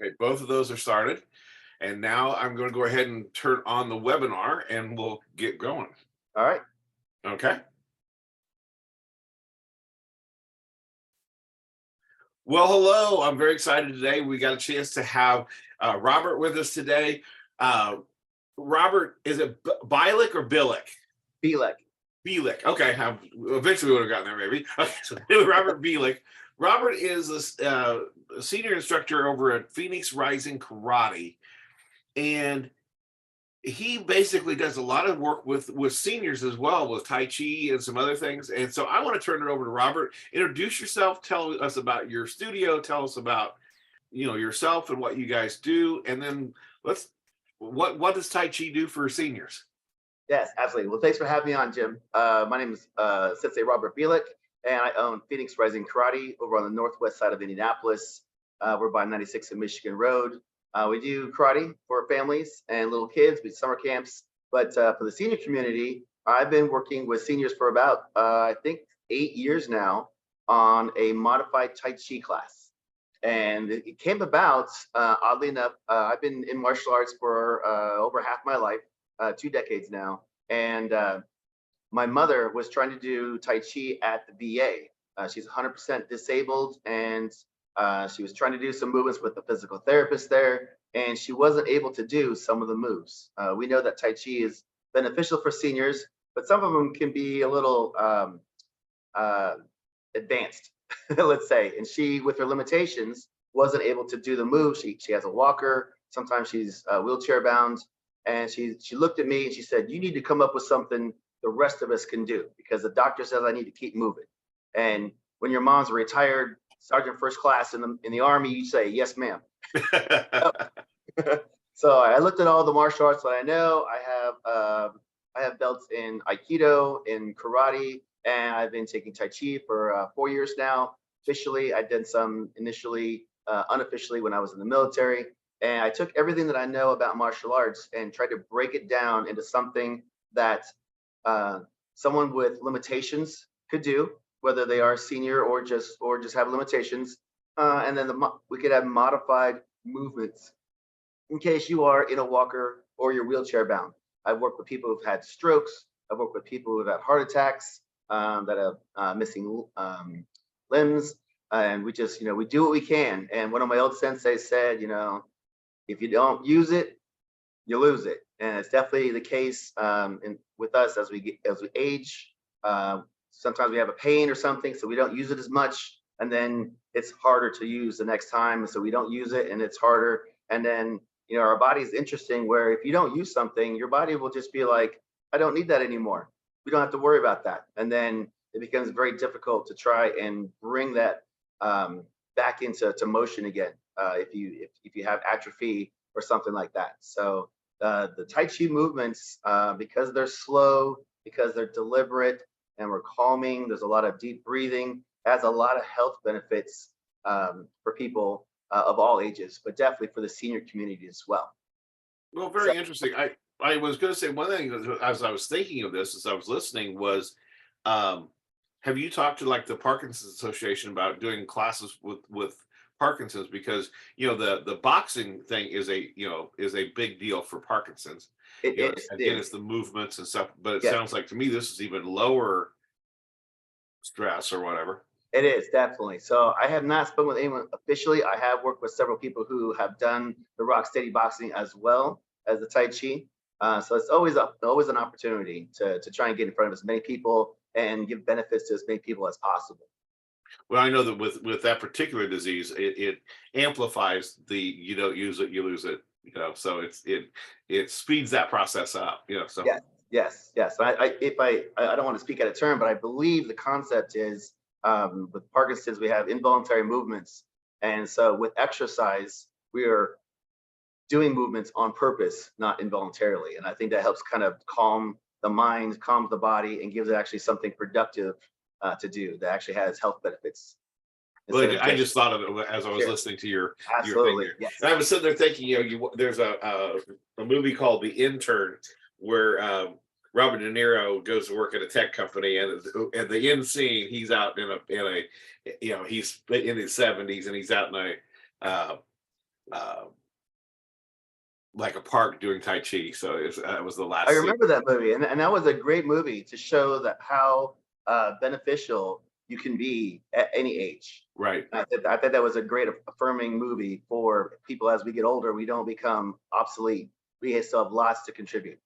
Okay, both of those are started. And now I'm going to go ahead and turn on the webinar and we'll get going. All right. Okay. Well, hello. I'm very excited today. We got a chance to have Robert with us today. Uh, Robert, is it Bilek or Bilek? Bilek. Bilek. Okay. Eventually we would have gotten there maybe. Okay, so Robert Bilek. Robert is a senior instructor over at Phoenix Rising Karate. And he basically does a lot of work with seniors as well, with Tai Chi and some other things. And so I want to turn it over to Robert. Introduce yourself, tell us about your studio, tell us about yourself and what you guys do, and then what does Tai Chi do for seniors? Yes, absolutely. Well, thanks for having me on, Jim. My name is Sensei Robert Bilek, and I own Phoenix Rising Karate over on the northwest side of Indianapolis. We're by 96 and Michigan Road. We do karate for families and little kids. We do summer camps. But for the senior community, I've been working with seniors for about, I think, 8 years now on a modified Tai Chi class. And it came about, oddly enough, I've been in martial arts for over half my life, 2 decades now. And my mother was trying to do Tai Chi at the VA. She's 100% disabled, and she was trying to do some movements with the physical therapist there, and she wasn't able to do some of the moves. We know that Tai Chi is beneficial for seniors, but some of them can be a little advanced, let's say. And she, with her limitations, wasn't able to do the move. She has a walker. Sometimes she's wheelchair bound. And she looked at me and she said, "You need to come up with something the rest of us can do, because the doctor says I need to keep moving." And when your mom's a retired sergeant first class in the Army, you say, "Yes, ma'am." So I looked at all the martial arts that I know. I have belts in Aikido, in karate, and I've been taking Tai Chi for 4 years now. Officially, I did some initially, unofficially when I was in the military. And I took everything that I know about martial arts and tried to break it down into something that someone with limitations could do, whether they are senior or just have limitations. And then we could have modified movements in case you are in a walker or you're wheelchair bound. I've worked with people who've had strokes. I've worked with people who've had heart attacks, that have missing limbs. And we just, we do what we can. And one of my old senseis said, if you don't use it, you lose it. And it's definitely the case with us as we age. Sometimes we have a pain or something, so we don't use it as much, and then it's harder to use the next time, so we don't use it, and it's harder. And then our body is interesting, where if you don't use something, your body will just be like, "I don't need that anymore. We don't have to worry about that." And then it becomes very difficult to try and bring that back into motion again, if you have atrophy or something like that. So the Tai Chi movements, because they're slow, because they're deliberate, and we're calming, there's a lot of deep breathing, has a lot of health benefits for people of all ages, but definitely for the senior community as well. Well, So very interesting. I was going to say one thing as I was thinking of this, as I was listening, was have you talked to like the Parkinson's Association about doing classes with Parkinson's? Because the boxing thing is a big deal for Parkinson's. it Again, is. it's the movements and stuff, but it Yes, sounds like to me this is even lower stress or whatever. it is definitely. So I have not spoken with anyone officially. I have worked with several people who have done the rock steady boxing as well as the Tai Chi. So it's always an opportunity to try and get in front of as many people and give benefits to as many people as possible. Well, I know that with that particular disease, it amplifies the you don't use it, you lose it. So it speeds that process up. So Yes, yes, yes. I don't want to speak out of turn, but I believe the concept is, with Parkinson's, we have involuntary movements. And so with exercise, we are doing movements on purpose, not involuntarily. And I think that helps kind of calm the mind, calms the body, and gives it actually something productive to do that actually has health benefits instead like of I just, just thought of it as I was sure, listening to your thing absolutely, there, yes. and I was sitting there thinking, there's a movie called The Intern where Robert De Niro goes to work at a tech company, and at the end scene, he's out in a he's in his 70s, and he's out in a uh, like a park doing Tai Chi. So that was the I last scene. remember that movie, and that was a great movie to show that how beneficial you can be at any age. Right. I thought that was a great affirming movie for people as we get older. We don't become obsolete. We still have lots to contribute,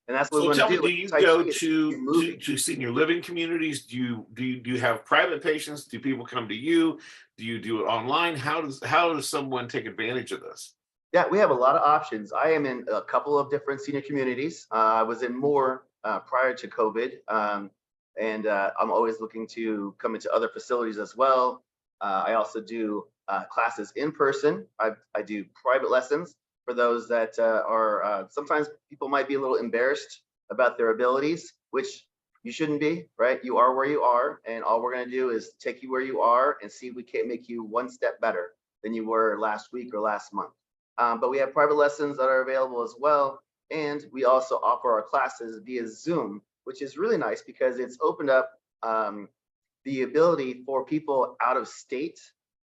and that's what we So want to tell me, do do with you Tai Chi go is keep to moving. to senior living communities? Do you have private patients? Do people come to you? Do you do it online? How does someone take advantage of this? Yeah, we have a lot of options. I am in a couple of different senior communities. I was in more prior to COVID, and I'm always looking to come into other facilities as well. I also do classes in person. I do private lessons for those that are sometimes people might be a little embarrassed about their abilities, which you shouldn't be, right? You are where you are, and all we're going to do is take you where you are and see if we can't make you one step better than you were last week or last month. But we have private lessons that are available as well. And we also offer our classes via Zoom, which is really nice because it's opened up the ability for people out of state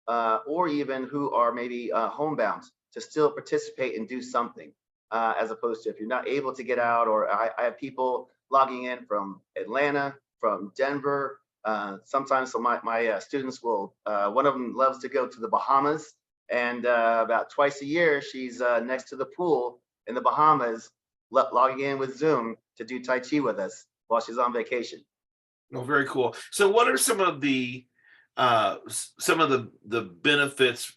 or even who are maybe homebound to still participate and do something, as opposed to if you're not able to get out, or I have people logging in from Atlanta, from Denver. Sometimes so my students will, one of them loves to go to the Bahamas, and about twice a year, she's next to the pool in the Bahamas, logging in with Zoom to do Tai Chi with us while she's on vacation. Oh, very cool. So what are some of the benefits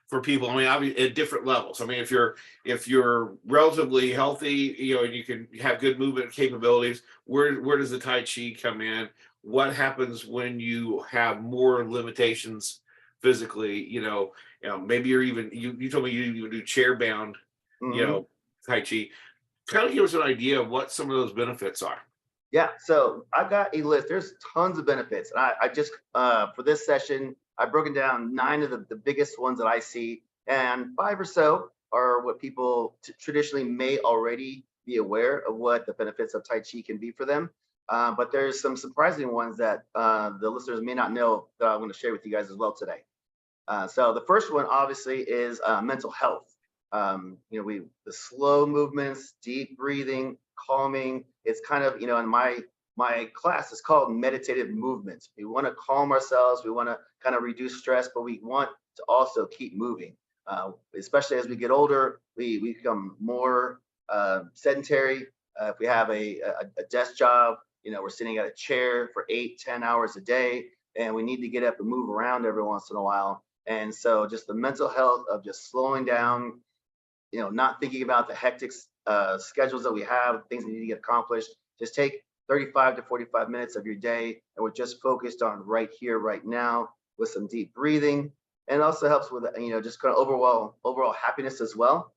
for people? I mean, obviously at different levels. I mean, if you're relatively healthy, and you can have good movement capabilities, where does the Tai Chi come in? What happens when you have more limitations physically? Maybe you told me you even do chair bound, you Mhm. know, Tai Chi. Kind of give us an idea of what some of those benefits are. Yeah, so I've got a list. There's tons of benefits. I just, for this session, I've broken down 9 of the biggest ones that I see, and 5 or so are what people traditionally may already be aware of what the benefits of Tai Chi can be for them. But there's some surprising ones that the listeners may not know that I'm going to share with you guys as well today. So the first one obviously is mental health. The slow movements, deep breathing, calming. It's kind of, in my class, it's called meditative movement. We want to calm ourselves. We want to kind of reduce stress, but we want to also keep moving. Especially as we get older, we become more sedentary. If we have a desk job, we're sitting at a chair for 8, 10 hours a day, and we need to get up and move around every once in a while. And so just the mental health of just slowing down, not thinking about the hectic schedules that we have, things that need to get accomplished. Just take 35 to 45 minutes of your day, and we're just focused on right here, right now, with some deep breathing. And it also helps with, just kind of overall happiness as well.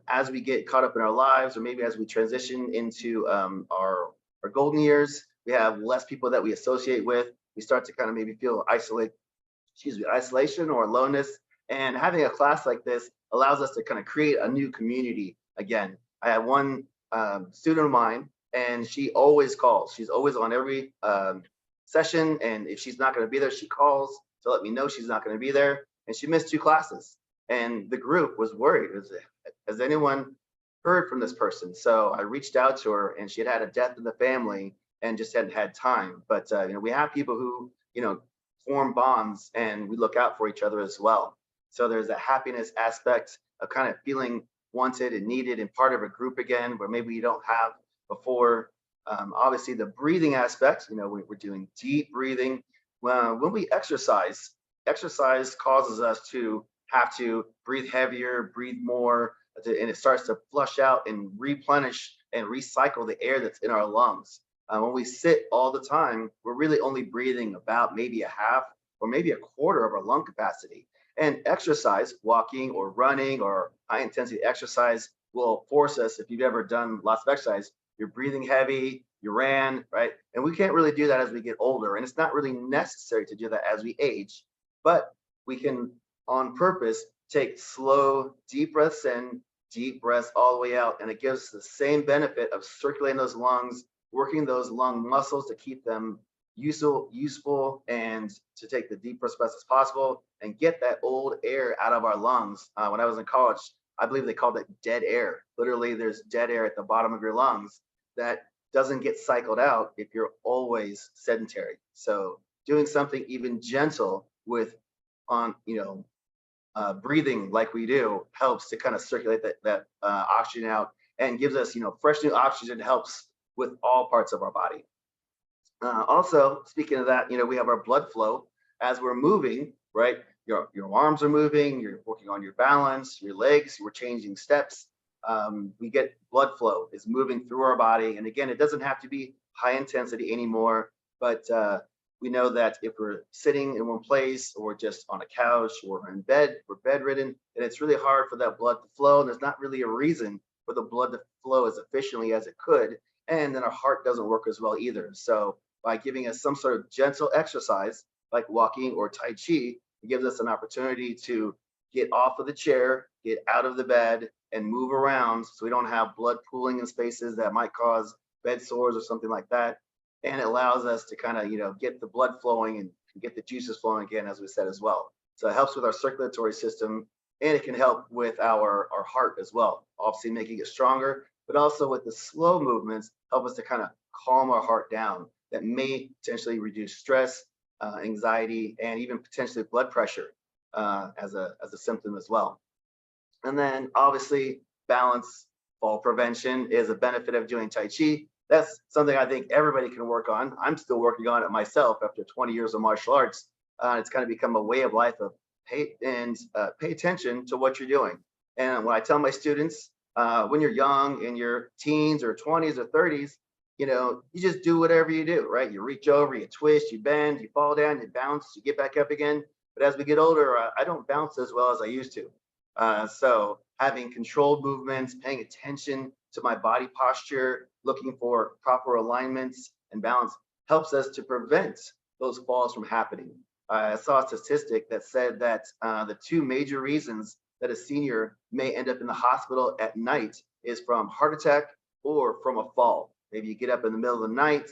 As we get caught up in our lives, or maybe as we transition into our golden years, we have less people that we associate with. We start to kind of maybe feel isolation or aloneness. And having a class like this allows us to kind of create a new community again. I have one student of mine, and she always calls. She's always on every session. And if she's not going to be there, she calls to let me know she's not going to be there. And she missed 2 classes. And the group was worried. Has anyone heard from this person? So I reached out to her, and she had had a death in the family and just hadn't had time. But we have people who, form bonds, and we look out for each other as well. So there's a happiness aspect of kind of feeling wanted and needed and part of a group again, where maybe you don't have before. Obviously, the breathing aspect, we're doing deep breathing. When we exercise causes us to have to breathe heavier, breathe more, and it starts to flush out and replenish and recycle the air that's in our lungs. When we sit all the time, we're really only breathing about maybe a half or maybe a quarter of our lung capacity. And exercise, walking or running or high intensity exercise, will force us, if you've ever done lots of exercise, you're breathing heavy, you ran, right? And we can't really do that as we get older. And it's not really necessary to do that as we age, but we can, on purpose, take slow, deep breaths in, deep breaths all the way out. And it gives the same benefit of circulating those lungs, working those lung muscles to keep them useful and to take the deepest breaths as possible and get that old air out of our lungs. When I was in college, I believe they called it dead air. Literally, there's dead air at the bottom of your lungs that doesn't get cycled out if you're always sedentary. So doing something even gentle with on, breathing like we do helps to kind of circulate that oxygen out and gives us, fresh new oxygen. Helps with all parts of our body. Also, speaking of that, we have our blood flow as we're moving, right? Your arms are moving, you're working on your balance, your legs, we're changing steps. We get blood flow is moving through our body. And again, it doesn't have to be high intensity anymore, but we know that if we're sitting in one place or just on a couch or in bed, we're bedridden, and it's really hard for that blood to flow. And there's not really a reason for the blood to flow as efficiently as it could. And then our heart doesn't work as well either. So by giving us some sort of gentle exercise like walking or Tai Chi, it gives us an opportunity to get off of the chair, get out of the bed, and move around so we don't have blood pooling in spaces that might cause bed sores or something like that. And it allows us to kind of, get the blood flowing and get the juices flowing again, as we said as well. So it helps with our circulatory system, and it can help with our heart as well, obviously making it stronger, but also with the slow movements, help us to kind of calm our heart down. That may potentially reduce stress, anxiety, and even potentially blood pressure as a symptom as well. And then obviously balance, fall prevention is a benefit of doing Tai Chi. That's something I think everybody can work on. I'm still working on it myself after 20 years of martial arts. It's kind of become a way of life of pay attention to what you're doing. And when I tell my students, when you're young, in your teens or 20s or 30s, you just do whatever you do, right? You reach over, you twist, you bend, you fall down, you bounce, you get back up again. But as we get older, I don't bounce as well as I used to. So having controlled movements, paying attention to my body posture, looking for proper alignments and balance helps us to prevent those falls from happening. I saw a statistic that said that the two major reasons that a senior may end up in the hospital at night is from heart attack or from a fall. Maybe you get up in the middle of the night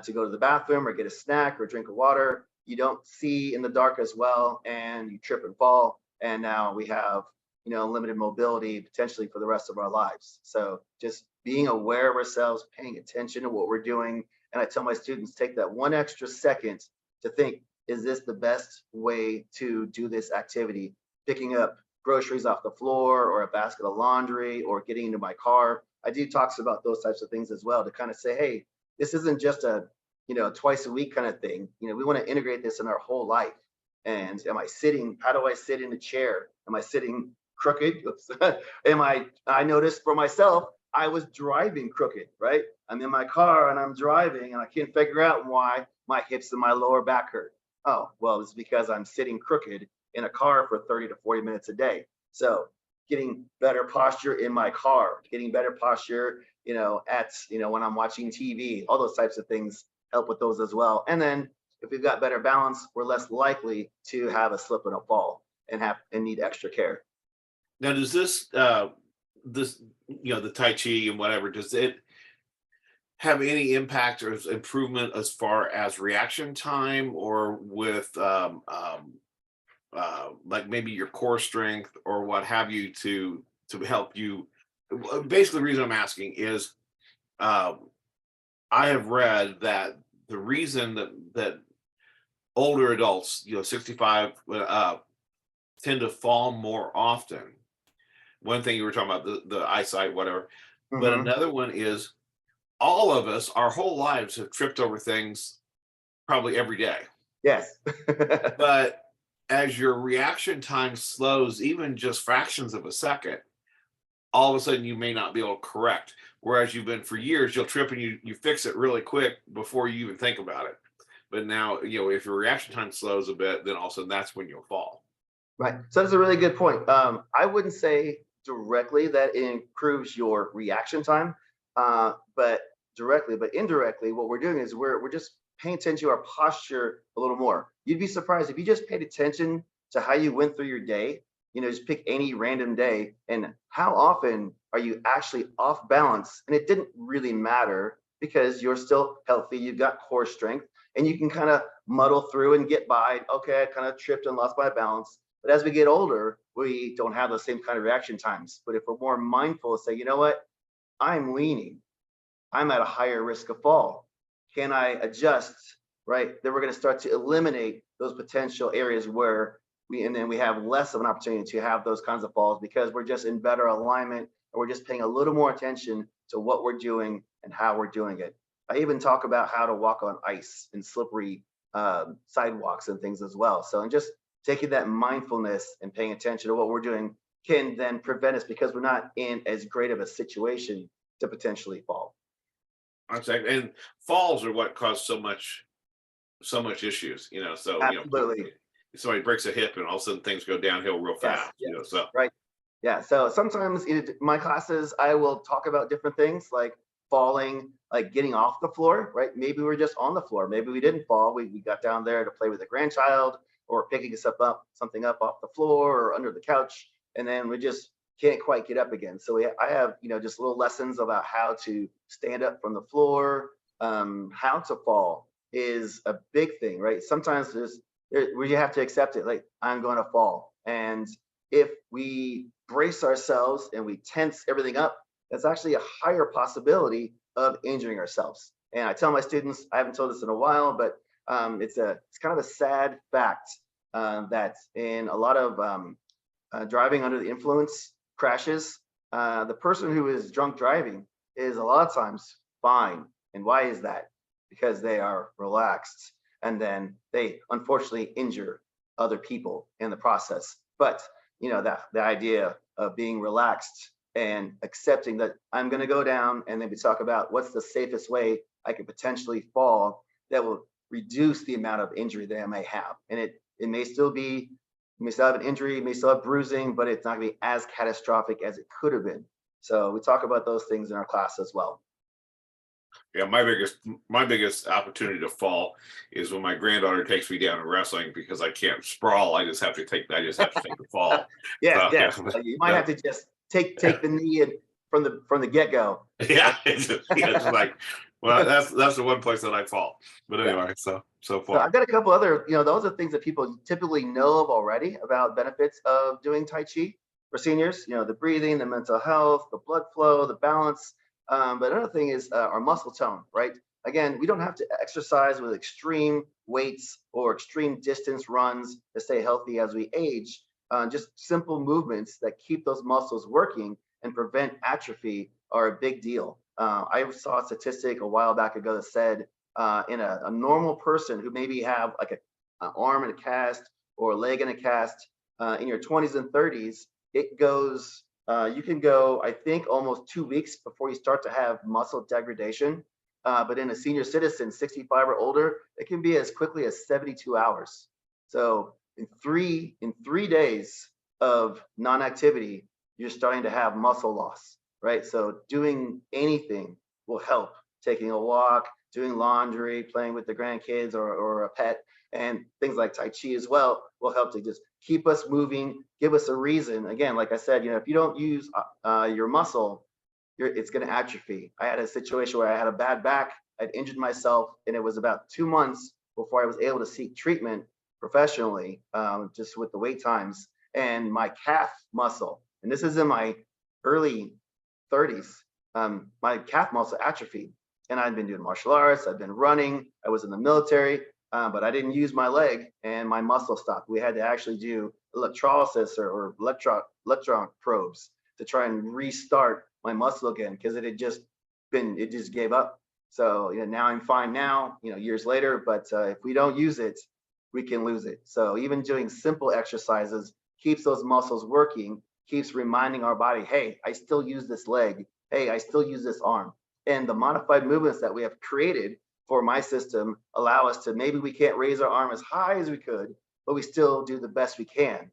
to go to the bathroom or get a snack or a drink of water. You don't see in the dark as well, and you trip and fall. And now we have, limited mobility potentially for the rest of our lives. So just being aware of ourselves, paying attention to what we're doing. And I tell my students, take that one extra second to think, is this the best way to do this activity? Picking up groceries off the floor or a basket of laundry or getting into my car. I do talks about those types of things as well to kind of say, hey, this isn't just a, twice a week kind of thing. We want to integrate this in our whole life. And am I sitting? How do I sit in a chair? Am I sitting crooked? I noticed for myself, I was driving crooked, right? I'm in my car and I'm driving and I can't figure out why my hips and my lower back hurt. Oh, well, it's because I'm sitting crooked in a car for 30 to 40 minutes a day. So getting better posture in my car, getting better posture, when I'm watching TV, all those types of things help with those as well. And then if we've got better balance, we're less likely to have a slip and a fall and need extra care. Now, does this the Tai Chi and whatever, does it have any impact or improvement as far as reaction time or with like maybe your core strength or what have you to help you? Basically, the reason I'm asking is I have read that the reason that older adults, 65 tend to fall more often. One thing you were talking about the eyesight, whatever, but another one is all of us, our whole lives have tripped over things probably every day. Yes. But as your reaction time slows, even just fractions of a second, all of a sudden you may not be able to correct. Whereas you've been for years, you'll trip and you fix it really quick before you even think about it. But now, if your reaction time slows a bit, then all of a sudden that's when you'll fall. Right. So that's a really good point. I wouldn't say directly that it improves your reaction time, but indirectly, what we're doing is we're just paying attention to our posture a little more. You'd be surprised if you just paid attention to how you went through your day. Just pick any random day, and how often are you actually off balance? And it didn't really matter because you're still healthy. You've got core strength, and you can kind of muddle through and get by. Okay, I kind of tripped and lost my balance. But as we get older, we don't have the same kind of reaction times. But if we're more mindful, say, you know what, I'm leaning, I'm at a higher risk of fall. Can I adjust? Right. Then we're going to start to eliminate those potential areas where and then we have less of an opportunity to have those kinds of falls because we're just in better alignment and we're just paying a little more attention to what we're doing and how we're doing it. I even talk about how to walk on ice and slippery sidewalks and things as well. So, and just taking that mindfulness and paying attention to what we're doing can then prevent us because we're not in as great of a situation to potentially fall. And falls are what cause so much issues, so Absolutely. somebody breaks a hip and all of a sudden things go downhill real Yes, fast, yes, so right. Yeah, so sometimes in my classes, I will talk about different things like falling, like getting off the floor, right? Maybe we're just on the floor. Maybe we didn't fall. We got down there to play with a grandchild or picking something up off the floor or under the couch, and then we just can't quite get up again. So I have, just little lessons about how to stand up from the floor, how to fall is a big thing, right? Sometimes where you have to accept it, like I'm going to fall, and if we brace ourselves and we tense everything up, that's actually a higher possibility of injuring ourselves. And I tell my students, I haven't told this in a while, but it's kind of a sad fact that in a lot of driving under the influence crashes, the person who is drunk driving is a lot of times fine. And why is that? Because they are relaxed, and then they unfortunately injure other people in the process. But that the idea of being relaxed and accepting that I'm going to go down, and then we talk about what's the safest way I could potentially fall that will reduce the amount of injury that I may have. And it may still be, you may still have an injury, you may still have bruising, but it's not going to be as catastrophic as it could have been. So we talk about those things in our class as well. yeah, my biggest opportunity to fall is when my granddaughter takes me down to wrestling because I can't sprawl. I just have to take the fall. Yes, So yes. You might have to just take the knee in from the get go. yeah, it's like, well, that's the one place that I fall. But Yeah. anyway, so So far. I've got a couple other, those are things that people typically know of already about benefits of doing Tai Chi for seniors, the breathing, the mental health, the blood flow, the balance. But another thing is our muscle tone, right? Again, we don't have to exercise with extreme weights or extreme distance runs to stay healthy as we age. Just simple movements that keep those muscles working and prevent atrophy are a big deal. I saw a statistic a while back ago that said in a normal person who maybe have like an arm in a cast or a leg in a cast in your 20s and 30s, it goes, you can go, I think, almost 2 weeks before you start to have muscle degradation. But in a senior citizen, 65 or older, it can be as quickly as 72 hours. So in three days of non-activity, you're starting to have muscle loss, right? So doing anything will help. Taking a walk, doing laundry, playing with the grandkids or a pet, and things like Tai Chi as well will help to just keep us moving, give us a reason. Again, like I said, if you don't use your muscle, it's going to atrophy. I had a situation where I had a bad back, I'd injured myself, and it was about 2 months before I was able to seek treatment professionally, just with the wait times. And my calf muscle, and this is in my early 30s, my calf muscle atrophied. And I'd been doing martial arts, I've been running, I was in the military, but I didn't use my leg and my muscle stopped. We had to actually do electrolysis or electron probes to try and restart my muscle again because it just gave up. So now I'm fine now, years later, but if we don't use it, we can lose it. So even doing simple exercises keeps those muscles working, keeps reminding our body, hey, I still use this leg. Hey, I still use this arm. And the modified movements that we have created for my system allow us to, maybe we can't raise our arm as high as we could, but we still do the best we can.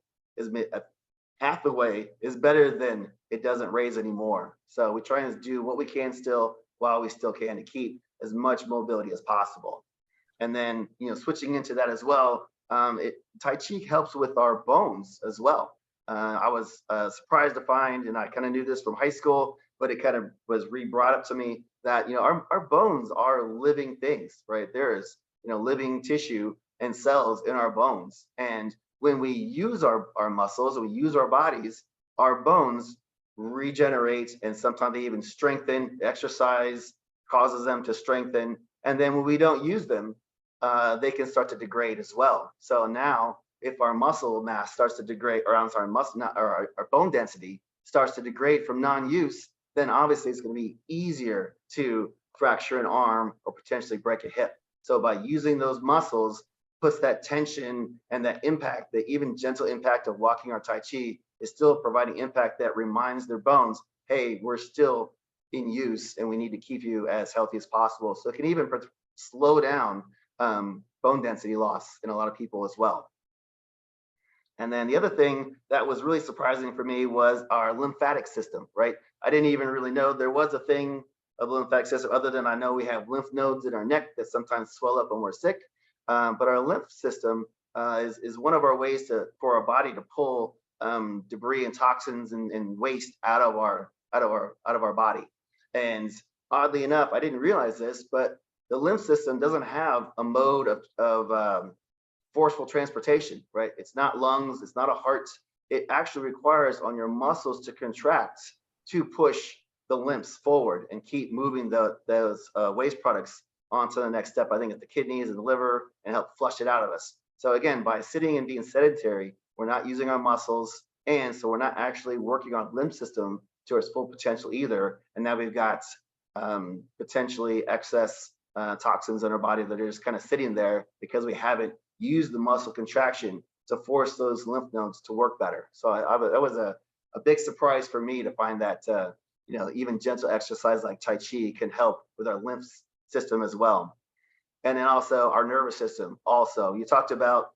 Half the way is better than it doesn't raise anymore. So we try and do what we can still while we still can to keep as much mobility as possible. And then, switching into that as well, Tai Chi helps with our bones as well. I was surprised to find, and I kind of knew this from high school, but it kind of was brought up to me that our bones are living things, right? There is living tissue and cells in our bones. And when we use our muscles and we use our bodies, our bones regenerate, and sometimes they even strengthen. Exercise causes them to strengthen. And then when we don't use them, they can start to degrade as well. So now, if our muscle mass starts to degrade, or I'm sorry, muscle, not, or our bone density starts to degrade from non-use, then obviously it's going to be easier to fracture an arm or potentially break a hip. So by using those muscles, puts that tension and that impact, the even gentle impact of walking our Tai Chi is still providing impact that reminds their bones, hey, we're still in use and we need to keep you as healthy as possible. So it can even slow down bone density loss in a lot of people as well. And then the other thing that was really surprising for me was our lymphatic system, right? I didn't even really know there was a thing of lymphatic system, other than I know we have lymph nodes in our neck that sometimes swell up when we're sick. But our lymph system is one of our ways for our body to pull debris and toxins and waste out of our body. And oddly enough, I didn't realize this, but the lymph system doesn't have a mode of forceful transportation, right? It's not lungs, it's not a heart. It actually requires on your muscles to contract to push the lymphs forward and keep moving those waste products onto the next step. I think it's the kidneys and the liver, and help flush it out of us. So again, by sitting and being sedentary, we're not using our muscles, and so we're not actually working on lymph system to its full potential either. And now we've got potentially excess toxins in our body that are just kind of sitting there because we haven't used the muscle contraction to force those lymph nodes to work better. So that was a big surprise for me to find that even gentle exercise like Tai Chi can help with our lymph system as well. And then also our nervous system. Also, you talked about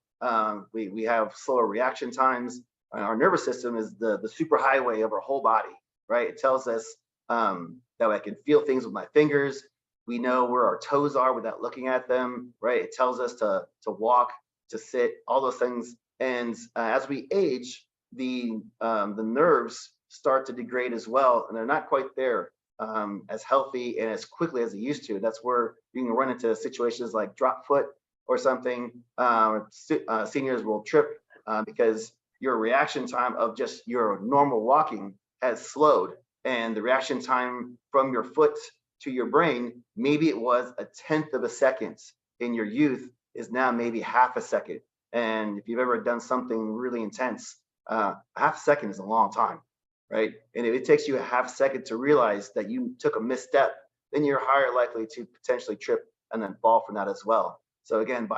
we have slower reaction times. Our nervous system is the superhighway of our whole body, right? It tells us that I can feel things with my fingers. We know where our toes are without looking at them, right? It tells us to walk, to sit, all those things. And as we age, the nerves start to degrade as well, and they're not quite there as healthy and as quickly as they used to. That's where you can run into situations like drop foot or something. Seniors will trip because your reaction time of just your normal walking has slowed, and the reaction time from your foot to your brain, maybe it was 1/10 of a second in your youth, is now maybe half a second. And if you've ever done something really intense, half a second is a long time, right? And if it takes you a half second to realize that you took a misstep, then you're higher likely to potentially trip and then fall from that as well. So again,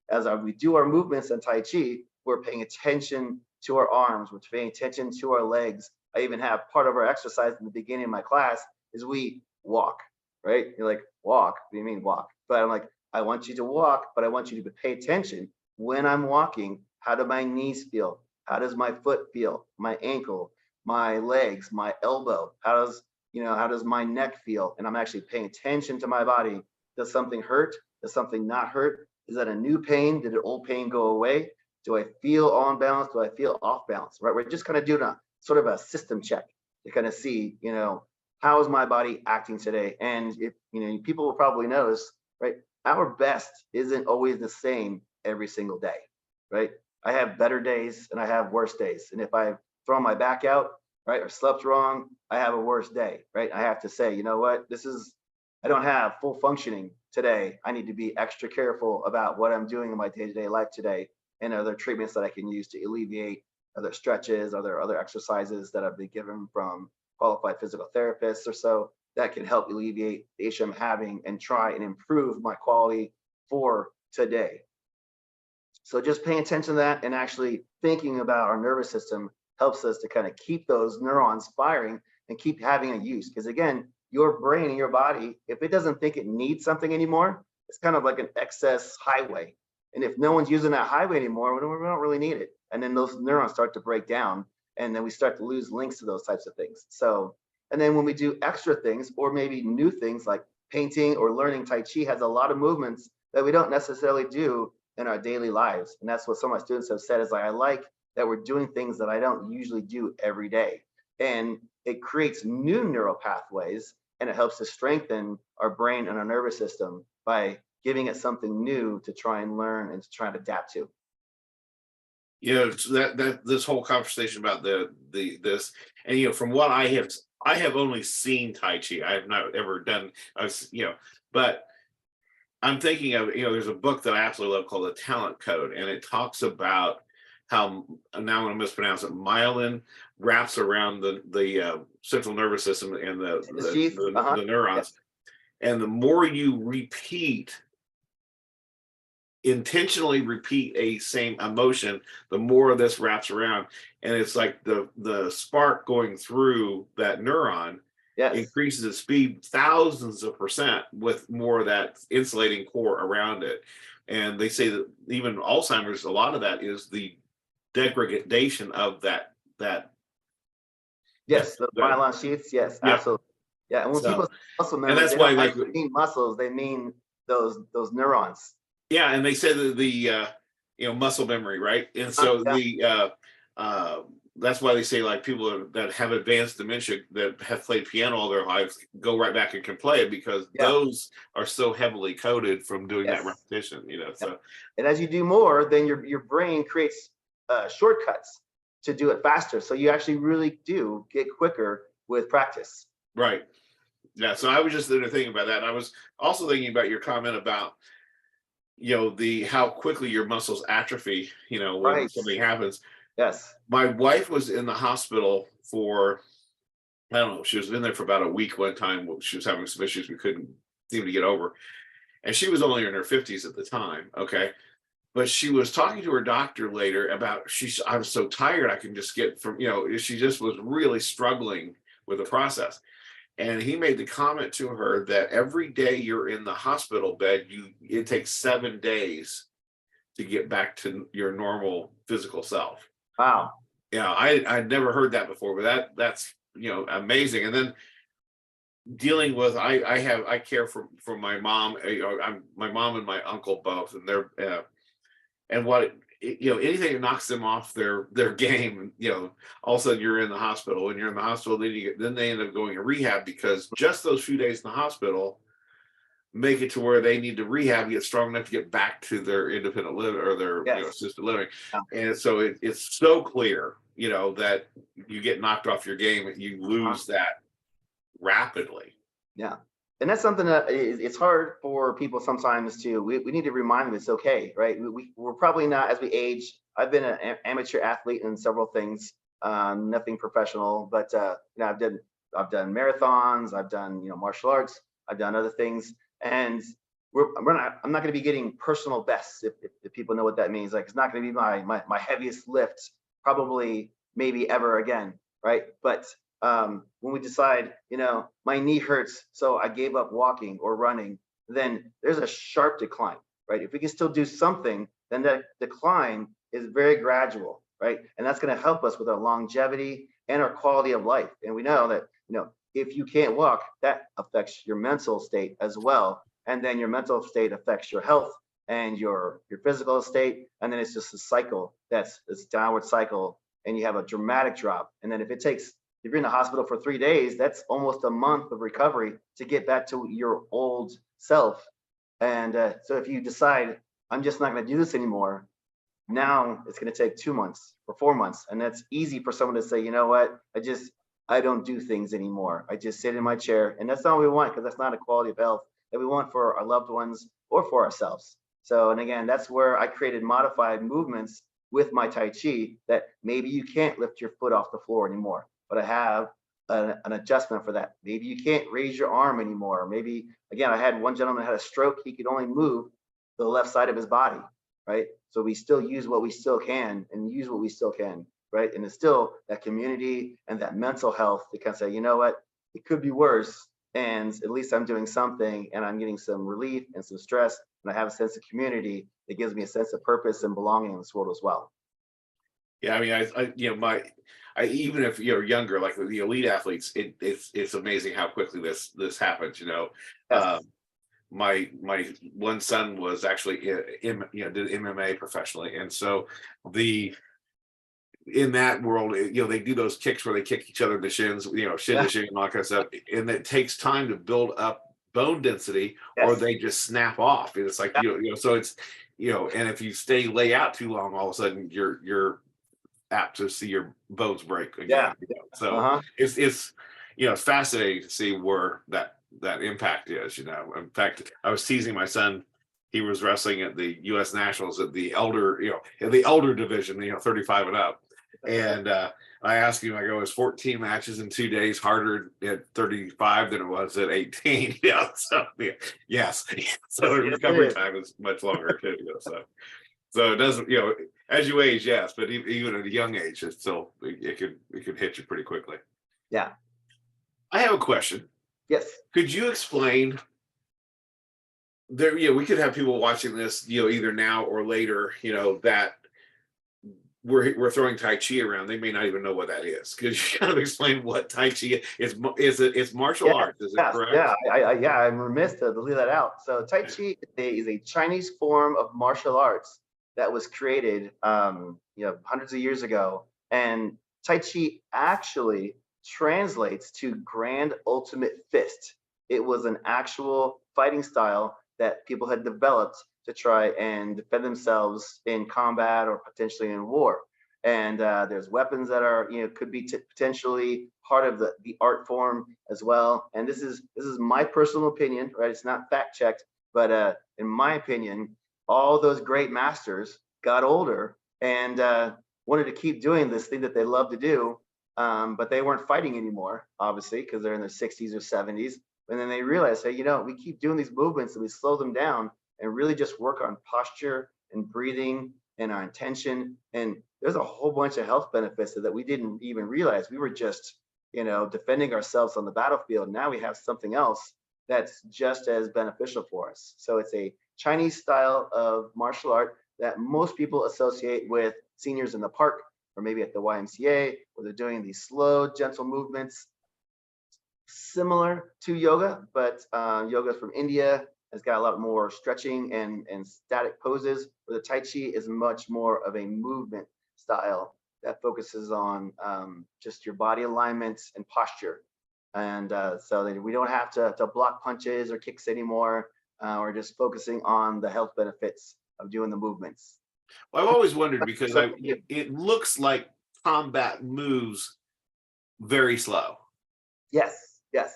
as we do our movements in Tai Chi, we're paying attention to our arms, we're paying attention to our legs. I even have part of our exercise in the beginning of my class is we walk, right? You're like, walk? What do you mean walk? But I'm like, I want you to walk, but I want you to pay attention when I'm walking. How do my knees feel? How does my foot feel? My ankle, my legs, my elbow? How does my neck feel? And I'm actually paying attention to my body. Does something hurt? Does something not hurt? Is that a new pain? Did an old pain go away? Do I feel on balance? Do I feel off balance? Right? We're just kind of doing a sort of a system check to kind of see, how is my body acting today? And if people will probably notice, right? Our best isn't always the same every single day, right? I have better days and I have worse days. And if I've thrown my back out, right, or slept wrong, I have a worse day, right? I have to say, you know what, I don't have full functioning today. I need to be extra careful about what I'm doing in my day-to-day life today, and other treatments that I can use to alleviate, other stretches, other exercises that I've been given from qualified physical therapists or so that can help alleviate the issue I'm having and try and improve my quality for today. So just paying attention to that and actually thinking about our nervous system helps us to kind of keep those neurons firing and keep having a use. Because again, your brain and your body, if it doesn't think it needs something anymore, it's kind of like an excess highway. And if no one's using that highway anymore, we don't really need it. And then those neurons start to break down, and then we start to lose links to those types of things. So, and then when we do extra things or maybe new things like painting or learning, Tai Chi has a lot of movements that we don't necessarily do in our daily lives. And that's what some of my students have said is like, I like that we're doing things that I don't usually do every day. And it creates new neural pathways, and it helps to strengthen our brain and our nervous system by giving it something new to try and learn and to try and adapt to. So that this whole conversation about this, and from what I have only seen Tai Chi. I have not ever done. But I'm thinking of, there's a book that I absolutely love called The Talent Code, and it talks about how, now I'm going to mispronounce it, myelin wraps around the central nervous system and the neurons, and the more you intentionally repeat a same emotion, the more of this wraps around, and it's like the spark going through that neuron increases its speed thousands of percent with more of that insulating core around it. And they say that even Alzheimer's, a lot of that is the degradation of that. Yes, the myelin sheaths. Yes, absolutely. Yeah, and when people muscle memory, and that's they why, don't actually mean muscles; they mean those neurons. Yeah, and they say that the muscle memory, right? And so that's why they say, like, people that have advanced dementia that have played piano all their lives go right back and can play it, because those are so heavily coded from doing that repetition. So, and as you do more, then your brain creates shortcuts to do it faster. So you actually really do get quicker with practice. Right. Yeah. So I was just thinking about that. And I was also thinking about your comment about how quickly your muscles atrophy, when something happens. Yes. My wife was in the hospital for, I don't know, she was in there for about a week one time. She was having some issues we couldn't seem to get over. And she was only in her 50s at the time. Okay. But she was talking to her doctor later about, I was so tired, I can just get from, she just was really struggling with the process. And he made the comment to her that every day you're in the hospital bed, it takes 7 days to get back to your normal physical self. Wow. Yeah, I'd never heard that before, but that's amazing. And then dealing with, I care for my mom. My mom and my uncle both, and they're and anything that knocks them off their game, all of a sudden you're in the hospital. When you're in the hospital, then they end up going to rehab, because just those few days in the hospital make it to where they need to rehab, get strong enough to get back to their independent living or their assisted living. And so it's so clear, that you get knocked off your game, you lose that rapidly. Yeah. And that's something that it's hard for people sometimes to, we need to remind them it's okay, right? We're probably not, as we age, I've been an amateur athlete in several things, nothing professional, but I've done marathons, I've done, martial arts, I've done other things. And I'm not going to be getting personal bests, if people know what that means. Like, it's not going to be my heaviest lift, probably, maybe ever again, right? But when we decide, my knee hurts, so I gave up walking or running, then there's a sharp decline, right? If we can still do something, then that decline is very gradual, right? And that's going to help us with our longevity and our quality of life. And we know that, if you can't walk, that affects your mental state as well. And then your mental state affects your health and your physical state. And then it's just a cycle, this downward cycle, and you have a dramatic drop. And then if you're in the hospital for 3 days, that's almost a month of recovery to get back to your old self. And so if you decide, I'm just not going to do this anymore, now it's going to take 2 months or 4 months. And that's easy for someone to say, you know what, I don't do things anymore. I just sit in my chair. And that's not what we want, because that's not a quality of health that we want for our loved ones or for ourselves. So, and again, that's where I created modified movements with my Tai Chi, that maybe you can't lift your foot off the floor anymore, but I have an adjustment for that. Maybe you can't raise your arm anymore. Maybe, again, I had one gentleman had a stroke. He could only move the left side of his body, right? So we still use what we still can and use what we still can, right? And it's still that community and that mental health to kind of say, you know what, it could be worse, and at least I'm doing something and I'm getting some relief and some stress, and I have a sense of community that gives me a sense of purpose and belonging in this world as well. Yeah, I mean, even if you're younger, like the elite athletes, it's amazing how quickly this happens. Yes. My one son was actually did MMA professionally, and so in that world, they do those kicks where they kick each other in the shins, shin to shin and all that kind of stuff, and it takes time to build up bone density, or Yes. they just snap off. And it's like, so it's, and if you lay out too long, all of a sudden you're apt to see your bones break Yeah. again. So Uh-huh. it's fascinating to see where that impact is. In fact, I was teasing my son. He was wrestling at the U.S. Nationals at the elder, in the elder division, 35 and up. And I asked him, I go, is 14 matches in 2 days harder at 35 than it was at 18? Yes. So the Yes, it recovery is. time is much longer too. So it doesn't, as you age, yes, but even at a young age, it's still, it could hit you pretty quickly. Yeah. I have a question. Yes. Could you explain there? We could have people watching this, either now or later, that we're throwing Tai Chi around. They may not even know what that is. Could you kind of explain what Tai Chi is? It's martial Yes, arts, is it yes, correct? yeah, I'm remiss to leave that out. So Tai Chi is a Chinese form of martial arts that was created, hundreds of years ago. And Tai Chi actually translates to Grand Ultimate Fist. It was an actual fighting style that people had developed to try and defend themselves in combat or potentially in war. And there's weapons that are, could be potentially part of the art form as well. And this is my personal opinion, right? It's not fact checked, but in my opinion, all those great masters got older and wanted to keep doing this thing that they love to do, but they weren't fighting anymore, obviously, because they're in their 60s or 70s. And then they realized, hey, we keep doing these movements and we slow them down and really just work on posture and breathing and our intention. And there's a whole bunch of health benefits that we didn't even realize. We were just, defending ourselves on the battlefield. Now we have something else that's just as beneficial for us. So it's a Chinese style of martial art that most people associate with seniors in the park or maybe at the YMCA, where they're doing these slow, gentle movements similar to yoga, but yoga from India has got a lot more stretching and static poses, where the Tai Chi is much more of a movement style that focuses on just your body alignment and posture. And so that we don't have to block punches or kicks anymore. We're just focusing on the health benefits of doing the movements. Well, I've always wondered because So it looks like combat moves very slow. yes, yes.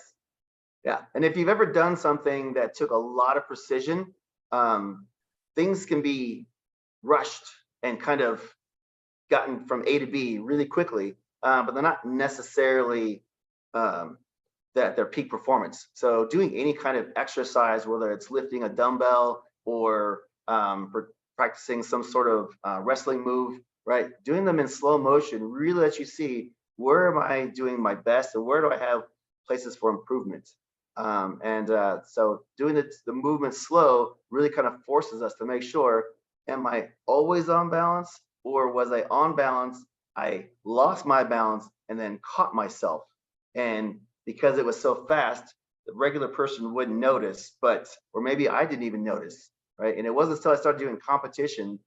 Yeah, and if you've ever done something that took a lot of precision, things can be rushed and kind of gotten from A to B really quickly, but they're not necessarily that their peak performance. So doing any kind of exercise, whether it's lifting a dumbbell or practicing some sort of wrestling move, right? Doing them in slow motion really lets you see, where am I doing my best and where do I have places for improvement. So doing the movement slow really kind of forces us to make sure, am I always on balance, or was I on balance, I lost my balance and then caught myself? And because it was so fast, the regular person wouldn't notice, or maybe I didn't even notice, right? And it wasn't until I started doing competition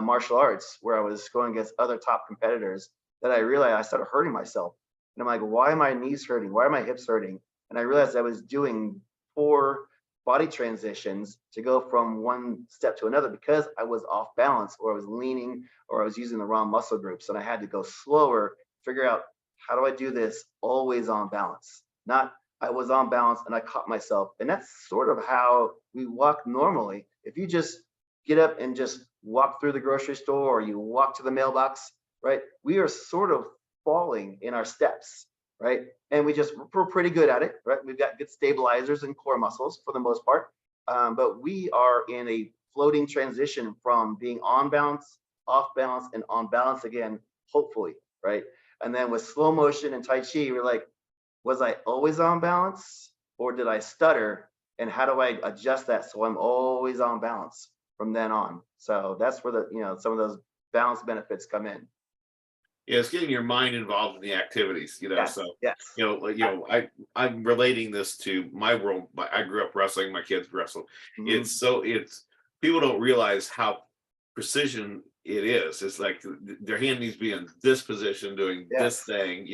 martial arts, where I was going against other top competitors, that I realized I started hurting myself. And I'm like, why are my knees hurting? Why are my hips hurting? And I realized I was doing poor body transitions to go from one step to another because I was off balance, or I was leaning, or I was using the wrong muscle groups. And I had to go slower, figure out, how do I do this always on balance? Not I was on balance and I caught myself. And that's sort of how we walk normally. If you just get up and just walk through the grocery store, or you walk to the mailbox, right? We are sort of falling in our steps, right? And we're pretty good at it, right? We've got good stabilizers and core muscles for the most part, but we are in a floating transition from being on balance, off balance, and on balance again, hopefully, right? And then with slow motion and Tai Chi, we're like, was I always on balance, or did I stutter? And how do I adjust that so I'm always on balance from then on? So that's where some of those balance benefits come in. Yeah, it's getting your mind involved in the activities, Yes, so yes. I'm relating this to my world. I grew up wrestling, my kids wrestle. Mhm. It's people don't realize how precision it is. It's like their hand needs to be in this position doing this Yes. thing,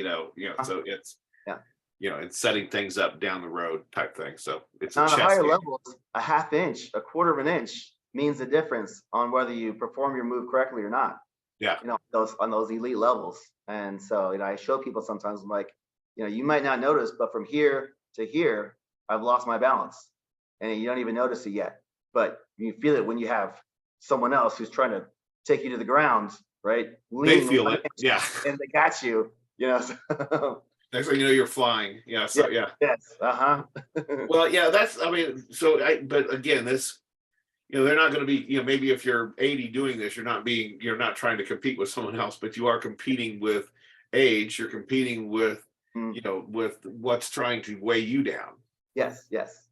so it's Yeah. and setting things up down the road type thing. So it's a On a chess higher game. levels, a half inch, a quarter of an inch means the difference on whether you perform your move correctly or not. Yeah. Those on those elite levels. And so, I show people sometimes, I'm like, you might not notice, but from here to here, I've lost my balance, and you don't even notice it yet. But you feel it when you have someone else who's trying to take you to the ground, right? They Lean feel one it. inch, Yeah. and they got you. So, Next thing you know, you're flying. Yeah. yeah, So yeah. yes, Well, yeah, but again, this, they're not going to be, maybe if you're 80 doing this, you're not trying to compete with someone else, but you are competing with age. You're competing with, Mm, with what's trying to weigh you down. yes, yes.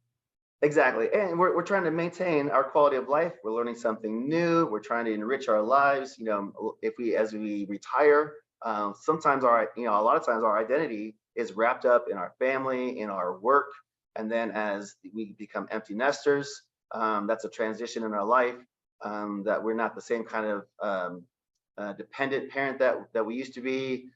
Exactly. And we're trying to maintain our quality of life. We're learning something new. We're trying to enrich our lives. As we retire, sometimes a lot of times our identity is wrapped up in our family, in our work. And then as we become empty nesters, that's a transition in our life, that we're not the same kind of dependent parent that we used to be.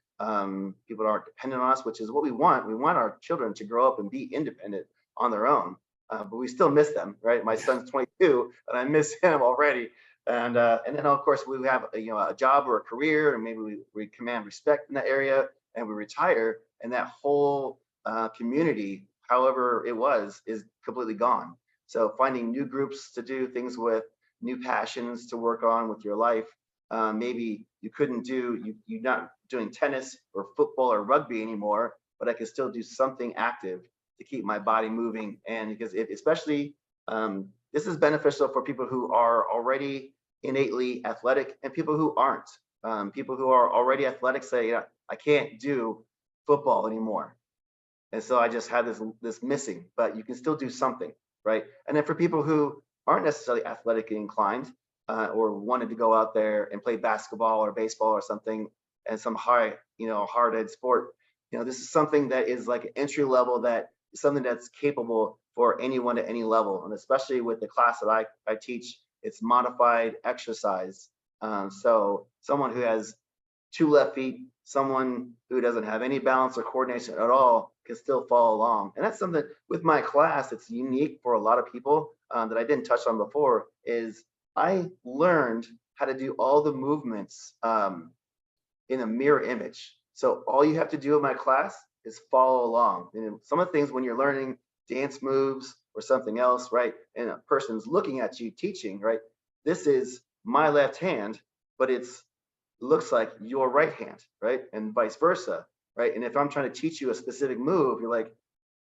People aren't dependent on us, which is what we want. We want our children to grow up and be independent on their own. But we still miss them, right? My son's 22, and I miss him already. And then of course we have a job or a career, and maybe we command respect in that area, and we retire, and that whole community, however it was, is completely gone. So finding new groups to do things with, new passions to work on with your life. Maybe you're not doing tennis or football or rugby anymore, but I can still do something active to keep my body moving. And because especially this is beneficial for people who are already innately athletic and people who aren't. People who are already athletic say, I can't do football anymore. And so I just had this missing, but you can still do something, right? And then for people who aren't necessarily athletically inclined, or wanted to go out there and play basketball or baseball or something, and some hard-edged sport, this is something that is like an entry level, that is something that's capable for anyone at any level. And especially with the class that I teach, it's modified exercise. So someone who has two left feet, someone who doesn't have any balance or coordination at all can still follow along. And that's something with my class, it's unique for a lot of people, that I didn't touch on before, is I learned how to do all the movements in a mirror image. So all you have to do in my class is follow along. And some of the things when you're learning dance moves or something else, right, and a person's looking at you teaching, right, this is my left hand, but it looks like your right hand, right, and vice versa, right? And if I'm trying to teach you a specific move, you're like,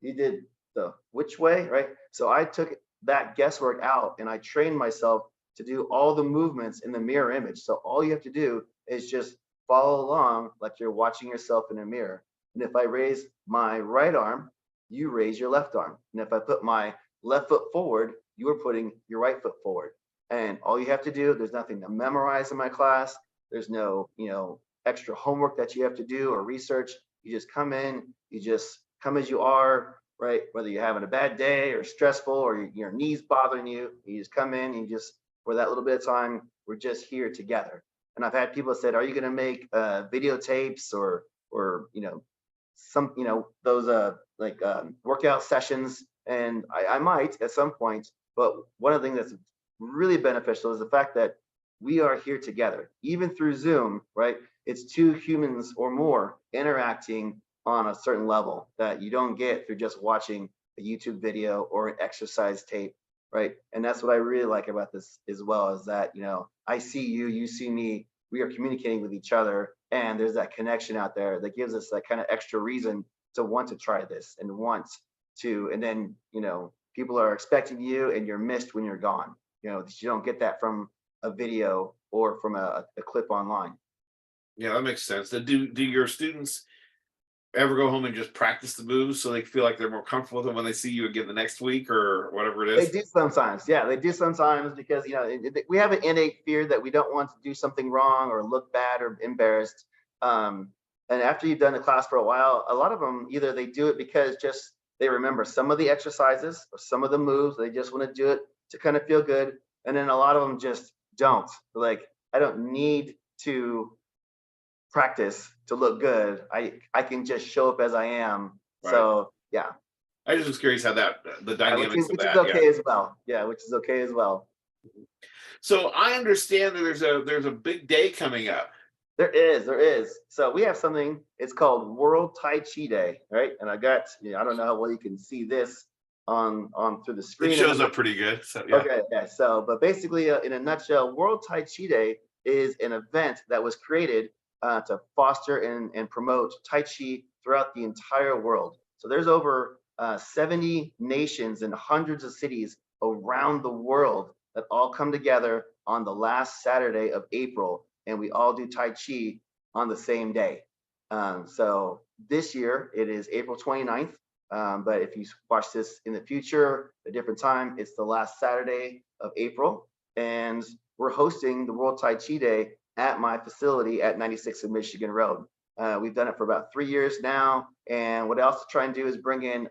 you did the which way, right? So I took that guesswork out and I trained myself to do all the movements in the mirror image. So all you have to do is just follow along like you're watching yourself in a mirror. And if I raise my right arm, you raise your left arm. And if I put my left foot forward, you are putting your right foot forward. And all you have to do, there's nothing to memorize in my class. There's no, extra homework that you have to do or research. You just come in, you just come as you are, right? Whether you're having a bad day or stressful or your knees bothering you, you just come in and for that little bit of time, we're just here together. And I've had people said, are you going to make videotapes or some, those workout sessions? And I might at some point, but one of the things that's really beneficial is the fact that we are here together, even through Zoom, right? It's two humans or more interacting on a certain level that you don't get through just watching a YouTube video or an exercise tape, right? And that's what I really like about this as well, is that, I see you, you see me, we are communicating with each other, and there's that connection out there that gives us that kind of extra reason to want to try this and then, people are expecting you and you're missed when you're gone. You don't get that from a video or from a clip online. Yeah, that makes sense. Do your students ever go home and just practice the moves so they feel like they're more comfortable with them when they see you again the next week or whatever it They is? do sometimes. Yeah, they do sometimes because, we have an innate fear that we don't want to do something wrong or look bad or embarrassed. And after you've done the class for a while, a lot of them, either they do it because just they remember some of the exercises or some of the moves. They just want to do it to kind of feel good. And then a lot of them just don't. They're like, I don't need to practice to look good. I can just show up as I am Right. So yeah, I just was curious how that the dynamics of which is that. Yeah. okay as well. Yeah, which is okay as well. So I understand that there's a big day coming up. There is. So we have something. It's called World Tai Chi Day, right? And I got, I don't know how well you can see this on through the It screen. shows up pretty good. So yeah. Okay, yeah. So, but basically, in a nutshell, World Tai Chi Day is an event that was created to foster and promote Tai Chi throughout the entire world. So there's over 70 nations and hundreds of cities around the world that all come together on the last Saturday of April, and we all do Tai Chi on the same day. So this year it is April 29th. But if you watch this in the future, a different time, it's the last Saturday of April. And we're hosting the World Tai Chi Day at my facility at 96 of Michigan Road. We've done it for about 3 years now. And what I also try and do is bring in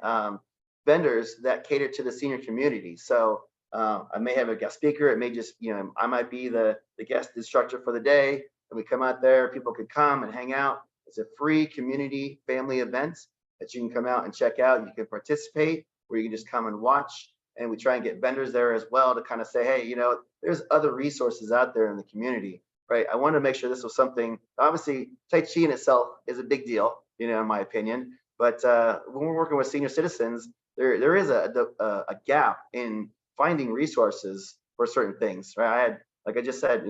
vendors that cater to the senior community. So I may have a guest speaker. It may just, I might be the guest instructor for the day. And we come out there, people could come and hang out. It's a free community family event that you can come out and check out. You can participate, or you can just come and watch. And we try and get vendors there as well to kind of say, hey, there's other resources out there in the community, right? I wanted to make sure this was something. Obviously, Tai Chi in itself is a big deal, in my opinion. But when we're working with senior citizens, there is a gap in finding resources for certain things, right? I had, like I just said,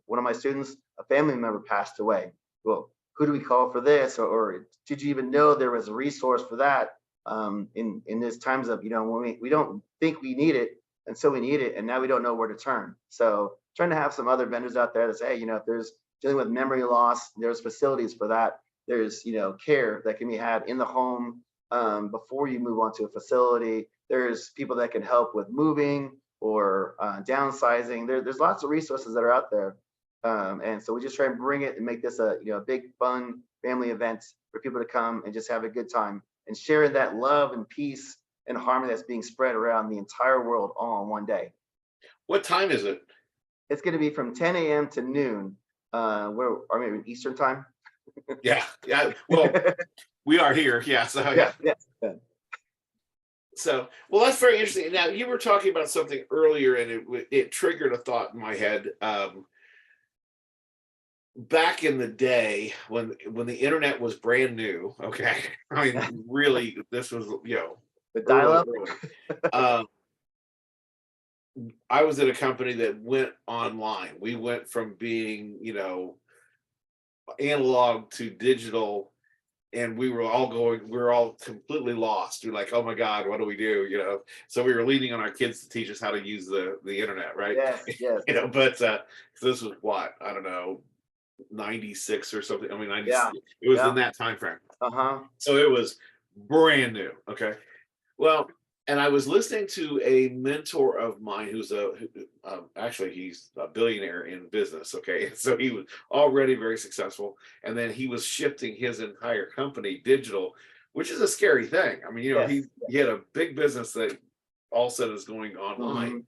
one of my students, a family member passed away. Well, who do we call for this? Or did you even know there was a resource for that in this times of, when we don't think we need it until we need it, and now we don't know where to turn. So trying to have some other vendors out there that say, hey, if there's dealing with memory loss, there's facilities for that. There's, care that can be had in the home before you move on to a facility. There's people that can help with moving or downsizing. There's lots of resources that are out there. And so we just try and bring it and make this a big fun family event for people to come and just have a good time and sharing that love and peace and harmony that's being spread around the entire world all in one day. What time is it? It's going to be from 10 a.m. to noon. Maybe Eastern time. Yeah. Yeah. Well, we are here. Yeah. So yeah. Yeah. So, well, that's very interesting. Now, you were talking about something earlier, and it triggered a thought in my head. Back in the day when the internet was brand new, okay, I mean, really, this was The early, dial-up. early. Um, I was at a company that went online. We went from being analog to digital, and we were all completely lost. We're like, oh my god, what do we do? So we were leaning on our kids to teach us how to use the internet, right? Yes. But this was what, I don't know, 96 or something. I mean, 90, Yeah. it was Yeah. in that time frame. Uh-huh. So it was brand new. Okay. Well, and I was listening to a mentor of mine who's actually he's a billionaire in business. Okay. And so he was already very successful. And then he was shifting his entire company digital, which is a scary thing. I mean, Yes. he had a big business that all said is going online. Mhm.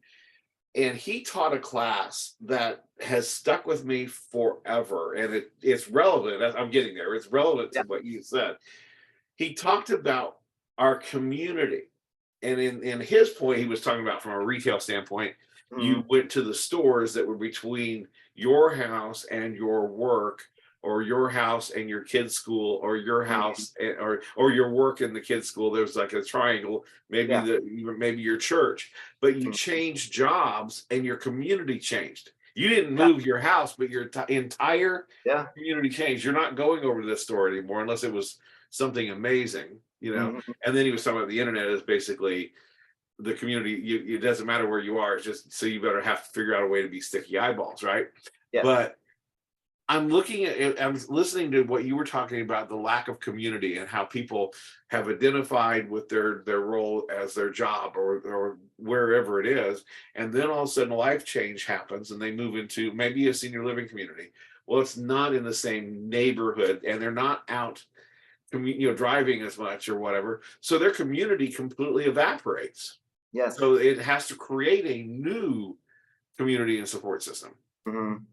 And he taught a class that has stuck with me forever, and it's relevant. I'm getting there. It's relevant to Yeah. what you said. He talked about our community, and in his point, he was talking about from a retail standpoint. You Mhm. went to the stores that were between your house and your work, or your house and your kid's school, or your Mhm. house or your work and the kid's school. There's like a triangle, maybe Yeah. maybe your church, but you Mhm. changed jobs and your community changed. You didn't Yeah. move your house, but your entire Yeah. community changed. You're not going over to this store anymore unless it was something amazing. Mhm. And then he was talking about the internet as basically the community. It doesn't matter where you are. It's just so you better have to figure out a way to be sticky eyeballs, right? Yes. But I'm looking at it, I'm listening to what you were talking about, the lack of community and how people have identified with their role as their job or wherever it is. And then all of a sudden life change happens and they move into maybe a senior living community. Well, it's not in the same neighborhood and they're not out driving as much or whatever. So their community completely evaporates. Yes. So it has to create a new community and support system. Mhm.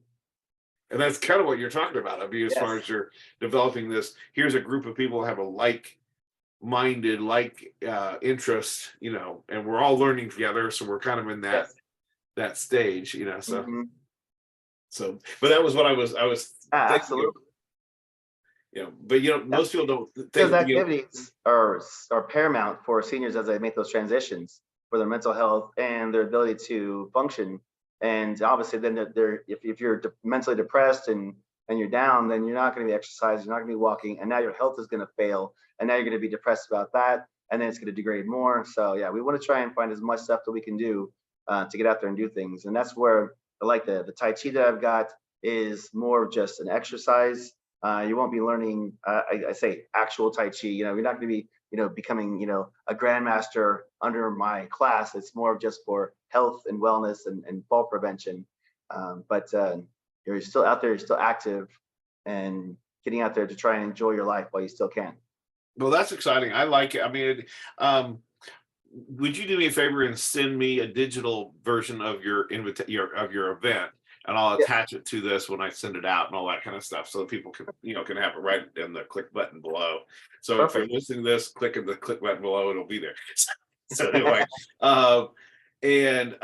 And that's kind of what you're talking about. I mean, as far Yes. as you're developing this, here's a group of people who have a like minded, like interest, and we're all learning together. So we're kind of in Yes. that stage, so Hmm. but that was what I was thinking of, Absolutely. but Yeah. most people don't Those think, activities are paramount for seniors as they make those transitions for their mental health and their ability to function. And obviously, then if you're mentally depressed and you're down, then you're not going to be exercising, you're not going to be walking, and now your health is going to fail, and now you're going to be depressed about that, and then it's going to degrade more. So yeah, we want to try and find as much stuff that we can do to get out there and do things, and that's where I like the Tai Chi that I've got is more of just an exercise. You won't be learning, I say actual Tai Chi. You're not going to be, becoming, a grandmaster under my class. It's more of just for health and wellness and fall prevention. But you're still out there, you're still active and getting out there to try and enjoy your life while you still can. well, that's exciting. I like it. I mean, um, would you do me a favor and send me a digital version of your event, and I'll Yeah. attach it to this when I send it out and all that kind of stuff, so that people can have it right in the click button below. So if you're Perfect. listening to this, click the click button below, it'll be there. So anyway, um, and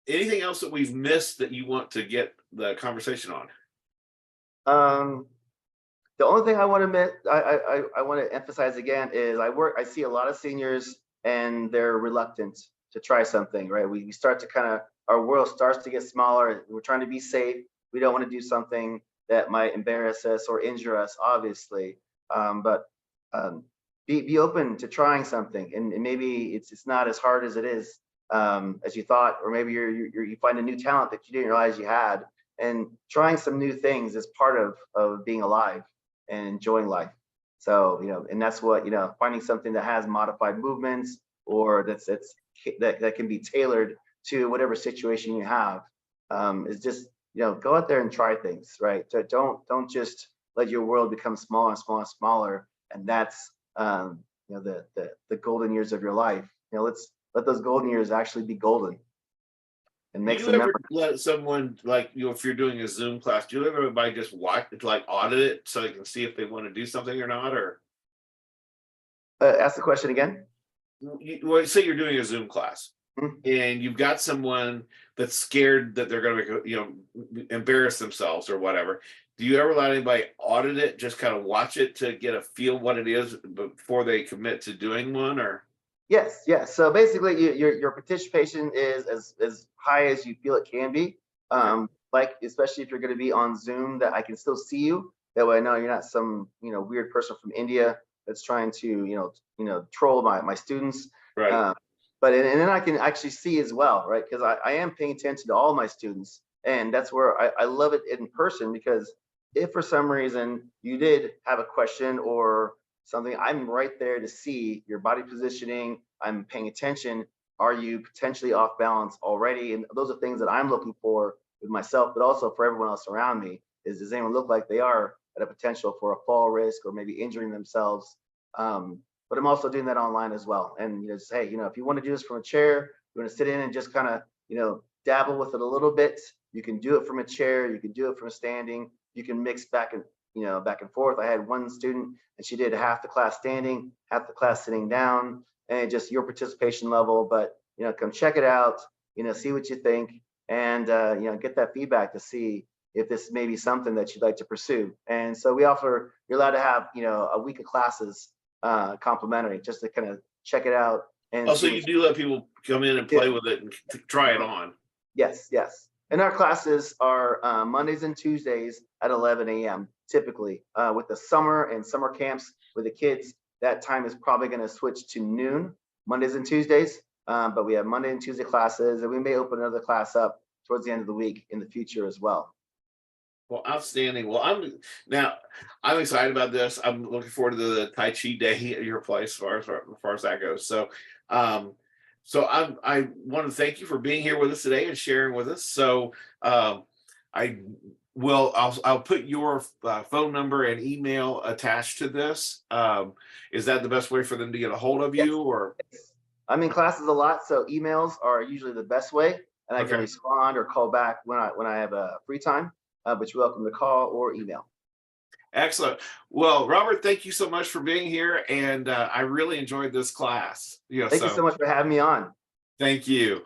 anything else that we've missed that you want to get the conversation on? um, The only thing I want to I want to emphasize again is I see a lot of seniors and they're reluctant to try something, right? We start to our world starts to get smaller. We're trying to be safe. We don't want to do something that might embarrass us or injure us, obviously. But um, be open to trying something, and maybe it's not as hard as it is as you thought, or maybe you find a new talent that you didn't realize you had, and trying some new things is part of being alive and enjoying life. So, and that's what, finding something that has modified movements or that can be tailored to whatever situation you have, is just, go out there and try things, right? So don't just let your world become smaller and smaller and smaller. And that's, the golden years of your life. Let's let those golden years actually be golden and Do make you some ever memories. let someone, like, if you're doing a Zoom class, do you ever everybody just watch, like, audit it so they can see if they want to do something or not? Or Ask the question again. well, say you're doing a Zoom class Mhm. and you've got someone that's scared that they're going to, embarrass themselves or whatever. Do you ever let anybody audit it, just kind of watch it to get a feel what it is before they commit to doing one? Or Yes, yes. So basically, your participation is as high as you feel it can be. okay, Like especially if you're going to be on Zoom, that I can still see you. That way, I know you're not some weird person from India that's trying to troll my students. right. Um, but and then I can actually see as well, right? Because I am paying attention to all my students, and that's where I love it in person because if for some reason you did have a question or something, I'm right there to see your body positioning. I'm paying attention. Are you potentially off balance already? And those are things that I'm looking for with myself, but also for everyone else around me. Does anyone look like they are at a potential for a fall risk or maybe injuring themselves? But I'm also doing that online as well. And just hey, if you want to do this from a chair, you want to sit in and just kind of dabble with it a little bit. You can do it from a chair. You can do it from standing. You can mix back and forth. I had one student and she did half the class standing, half the class sitting down, and just your participation level. But come check it out. See what you think, and get that feedback to see if this may be something that you'd like to pursue. And so we offer. You're allowed to have a week of classes complimentary, just to kind of check it out and Also, see you what do let people come in and you play do. with it and try it on. Yes, yes. And our classes are Mondays and Tuesdays at 11 a.m. typically. With the summer and summer camps with the kids, that time is probably going to switch to noon, Mondays and Tuesdays. But we have Monday and Tuesday classes, and we may open another class up towards the end of the week in the future as well. Well, outstanding. Well, I'm excited about this. I'm looking forward to the Tai Chi day at your place, as far as that goes. So, um, I want to thank you for being here with us today and sharing with us. So, I I'll put your phone number and email attached to this. Is that the best way for them to get a hold of Yes. you? Or I'm in classes a lot, so emails are usually the best way, and I can okay. respond or call back when I have a free time. But you're welcome to call or email. Excellent. Well, Robert, thank you so much for being here, and I really enjoyed this class. Thank you so So much for having me on. thank you.